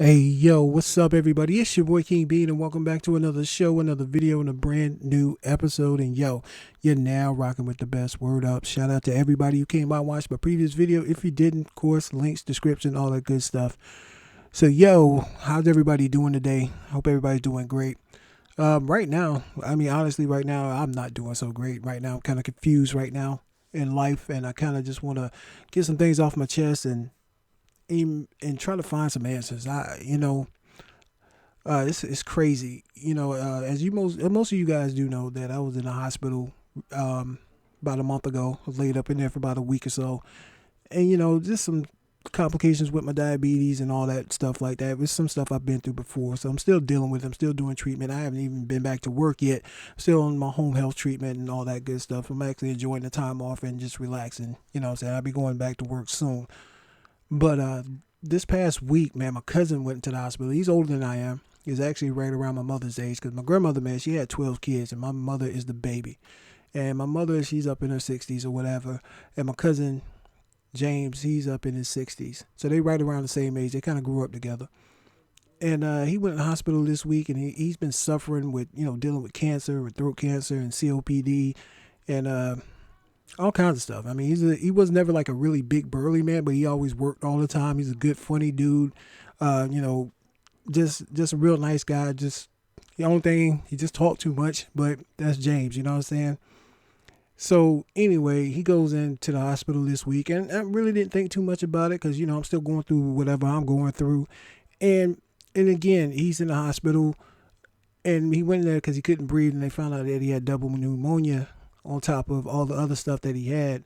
Hey, yo, what's up, everybody? It's your boy King Bean, and welcome back to another show, another video, and a brand new episode. And yo, you're now rocking with the best. Word up. Shout out to everybody who came by and watched my previous video. If you didn't, of course, links, description, all that good stuff. So, yo, how's everybody doing today? Hope everybody's doing great. Right now, honestly, right now, I'm not doing so great. Right now, I'm kind of confused right now in life, and I kind of just want to get some things off my chest and try to find some answers. It's crazy. As you most of you guys do know that I was in the hospital about a month ago. I was laid up in there for about a week or so, and just some complications with my diabetes and all that stuff like that. It was some stuff I've been through before, so I'm still dealing with it. I'm still doing treatment. I haven't even been back to work yet. I'm still on my home health treatment and all that good stuff. I'm actually enjoying the time off and just relaxing. What I'm saying, I'll be going back to work soon. But this past week, man, my cousin went to the hospital. He's older than I am. He's actually right around my mother's age because my grandmother, man, she had 12 kids, and my mother is the baby. And my mother, she's up in her 60s or whatever. And my cousin, James, he's up in his 60s. So they right around the same age. They kind of grew up together. And he went to the hospital this week, and he's been suffering with, dealing with cancer, with throat cancer and COPD. And all kinds of stuff. I mean, he was never like a really big burly man, but he always worked all the time. He's a good, funny dude. Uh, you know, just a real nice guy. Just the only thing, he just talked too much, but that's James. You know what I'm saying? So anyway, he goes into the hospital this week, and I really didn't think too much about it because I'm still going through whatever I'm going through, and again, he's in the hospital, and he went there because he couldn't breathe, and they found out that he had double pneumonia on top of all the other stuff that he had.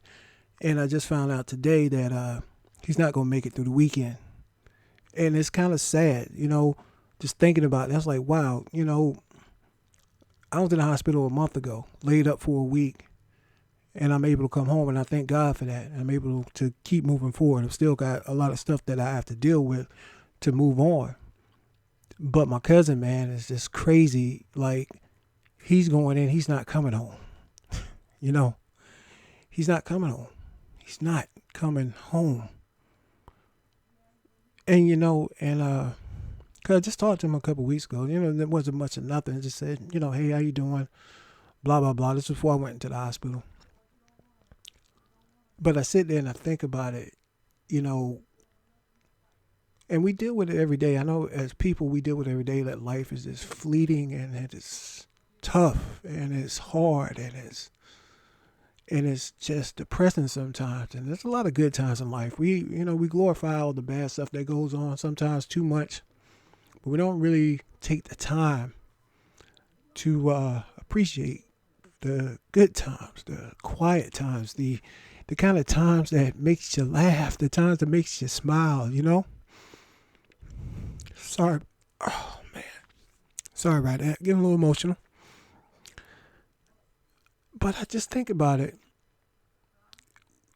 And I just found out today that he's not going to make it through the weekend. And it's kind of sad, just thinking about it. That's like, wow, I was in the hospital a month ago, laid up for a week, and I'm able to come home, and I thank God for that. I'm able to keep moving forward. I've still got a lot of stuff that I have to deal with to move on. But my cousin, man, is just crazy. Like, he's going in, he's not coming home. You know, he's not coming home. He's not coming home. And cause I just talked to him a couple weeks ago. There wasn't much of nothing. I just said, hey, how you doing? Blah blah blah. This was before I went into the hospital. But I sit there and I think about it, you know, and we deal with it every day. I know as people we deal with it every day that life is just fleeting and it is tough and it's hard and it's just depressing sometimes. And there's a lot of good times in life. We glorify all the bad stuff that goes on, sometimes too much, but we don't really take the time to appreciate the good times, the quiet times, the kind of times that makes you laugh, the times that makes you smile. Sorry, oh man, sorry about that. Getting a little emotional, but I just think about it.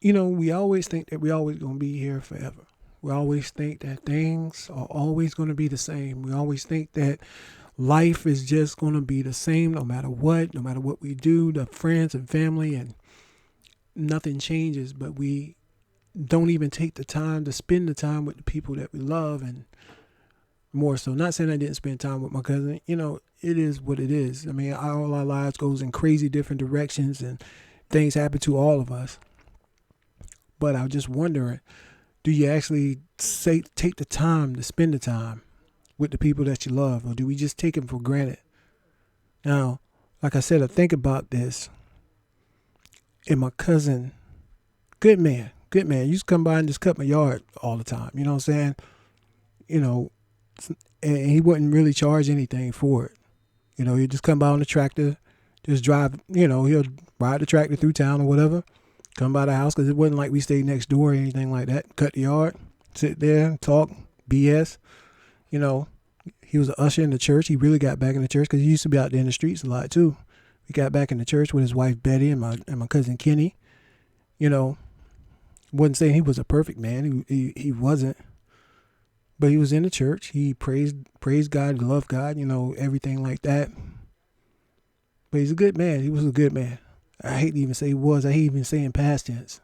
We always think that we always going to be here forever. We always think that things are always going to be the same. We always think that life is just going to be the same no matter what we do, the friends and family, and nothing changes. But we don't even take the time to spend the time with the people that we love, and more so. Not saying I didn't spend time with my cousin. It is what it is. I mean, all our lives goes in crazy different directions, and things happen to all of us. But I was just wondering, do you actually take the time to spend the time with the people that you love, or do we just take them for granted? Now, like I said, I think about this, and my cousin, good man, used to come by and just cut my yard all the time. You know what I'm saying? You know, and he wouldn't really charge anything for it. He'd just come by on the tractor, just drive. He'll ride the tractor through town or whatever. Come by the house because it wasn't like we stayed next door or anything like that. Cut the yard, sit there, talk, BS. He was an usher in the church. He really got back in the church because he used to be out there in the streets a lot too. He got back in the church with his wife Betty and my cousin Kenny. Wasn't saying he was a perfect man. He wasn't, but he was in the church. He praised God, loved God. Everything like that. But he's a good man. He was a good man. I hate to even say he was. I hate even saying past tense.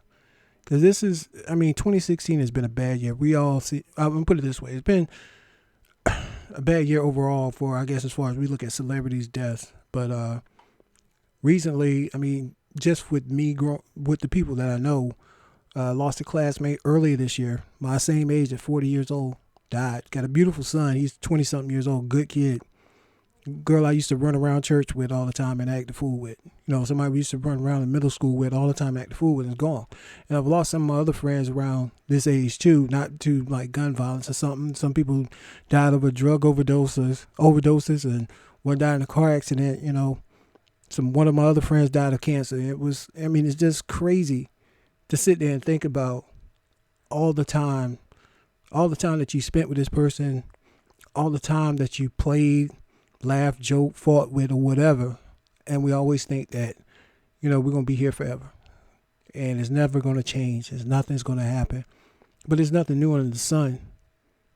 Because 2016 has been a bad year. We all see, I'm going to put it this way. It's been a bad year overall for, I guess, as far as we look at celebrities' deaths. But recently, I mean, just with me, with the people that I know, lost a classmate earlier this year, my same age at 40 years old, died. Got a beautiful son. He's 20 something years old, good kid. Girl I used to run around church with all the time and act the fool with. Somebody we used to run around in middle school with all the time, act the fool with, is gone. And I've lost some of my other friends around this age too, not to like gun violence or something. Some people died of a drug overdoses, and one died in a car accident. One of my other friends died of cancer. It's just crazy to sit there and think about all the time that you spent with this person, all the time that you played, laughed, joked, fought with, or whatever. And we always think that, we're going to be here forever. And it's never going to change. Nothing's going to happen. But there's nothing new under the sun.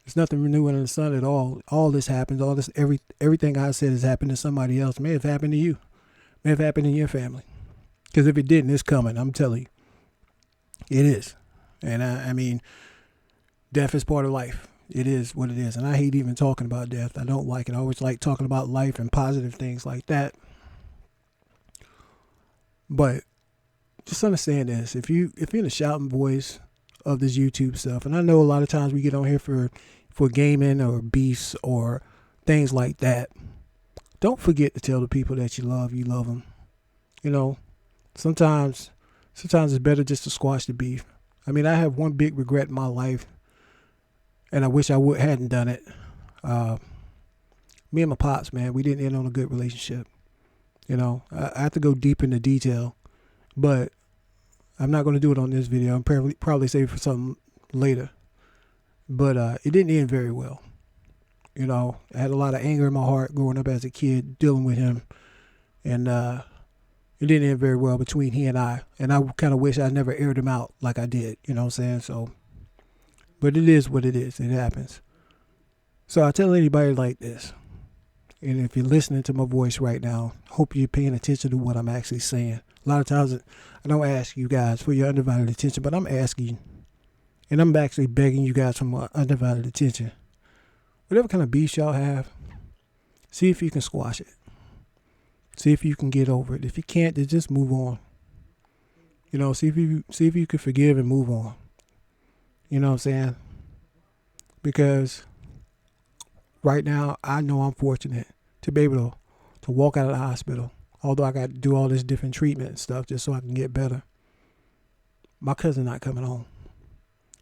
There's nothing new under the sun at all. All this happens. All this, everything I said has happened to somebody else. May have happened to you. May have happened in your family. Because if it didn't, it's coming. I'm telling you. It is. And I mean, death is part of life. It is what it is. And I hate even talking about death. I don't like it. I always like talking about life and positive things like that. But just understand this. If you're in the shouting voice of this YouTube stuff, and I know a lot of times we get on here for gaming or beefs or things like that, don't forget to tell the people that you love them. Sometimes it's better just to squash the beef. I mean, I have one big regret in my life, and I wish I hadn't done it. Me and my pops, man, we didn't end on a good relationship. I have to go deep into detail, but I'm not going to do it on this video. I'm probably save it for something later. But it didn't end very well. I had a lot of anger in my heart growing up as a kid, dealing with him, and it didn't end very well between he and I. And I kind of wish I never aired him out like I did. You know what I'm saying? So, but it is what it is. It happens. So I tell anybody like this. And if you're listening to my voice right now, hope you're paying attention to what I'm actually saying. A lot of times I don't ask you guys for your undivided attention, but I'm asking, and I'm actually begging you guys for my undivided attention. Whatever kind of beef y'all have, see if you can squash it. See if you can get over it. If you can't, then just move on. See if you can forgive and move on. You know what I'm saying? Because right now, I know I'm fortunate to be able to walk out of the hospital. Although I got to do all this different treatment and stuff just so I can get better. My cousin not coming home.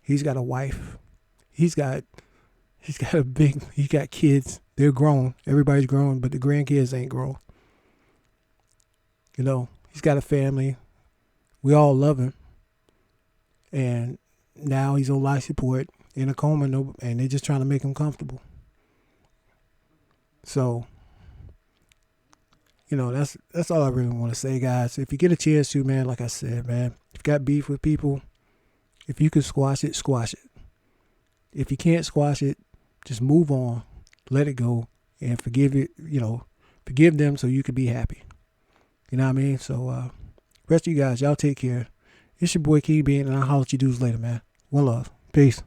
He's got a wife. He's got kids. They're grown. Everybody's grown, but the grandkids ain't grown. He's got a family. We all love him. And now he's on life support in a coma, and they're just trying to make him comfortable. So, that's all I really want to say, guys. If you get a chance to, man, like I said, man, if you got beef with people, if you can squash it, squash it. If you can't squash it, just move on, let it go, and forgive them so you can be happy. You know what I mean? So, rest of you guys, y'all take care. It's your boy KingBean, and I'll holler at you dudes later, man. One love. Peace.